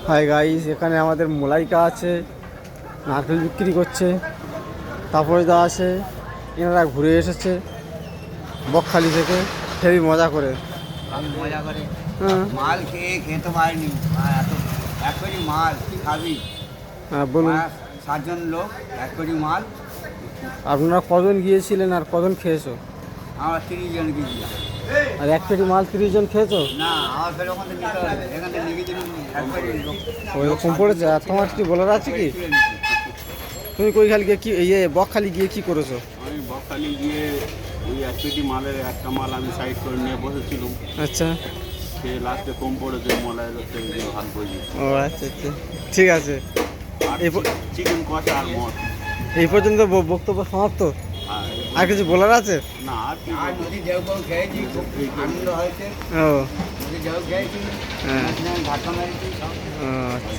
Hi guys, এখানে আমাদের মলাইকা আছে, নারকেল বিক্রি করছে। তারপরে দা আছে, এনারা ঘুরে এসেছে বকখালি থেকে, হেবি মজা করে। আমি মজা করে হ্যাঁ মাল খেতে পারিনি। এত এক কেজি মাল কি খাবি? হ্যাঁ বলুন, 7 জন লোক, 1 কেজি মাল। আপনারা কজন গিয়েছিলেন আর কজন খেয়েছো? আমরা 30 জন গিয়েছিলাম। আর 1 পেটি মাল 30 জন খেয়েছো? না, আমার ফের ওখান থেকে নিতে হবে, এখান থেকে নিয়ে গেছিলাম 1 কেজি লোক। ওই কম পড়েছে। আর তোমার কি বলার আছে কি? তুমি কইখালি গিয়ে কি বকখালি গিয়ে কি করেছো? আমি বকখালি গিয়ে ওই 1 পেটি মালের একটা মাল আমি সাইড করে নিয়ে বসেছিলাম। আচ্ছা, সে লাস্টে কম পড়েছে, মলাইয়ের থেকে ভাগ করে দিয়েছে। ও আচ্ছা আচ্ছা, ঠিক আছে। আর এই চিকেন কষা আর মদ। এই পর্যন্ত বক্তব্য সমাপ্ত। আর আর কিছু বলার আছে? না, আর কি আর বলবো? নদী ঢেউ খেয়েছি, খুব আনন্দ হয়েছে। ও নদী ঢেউ খেয়েছি, হ্যাঁ, ধাক্কা মেরেছি সব। ও আচ্ছা।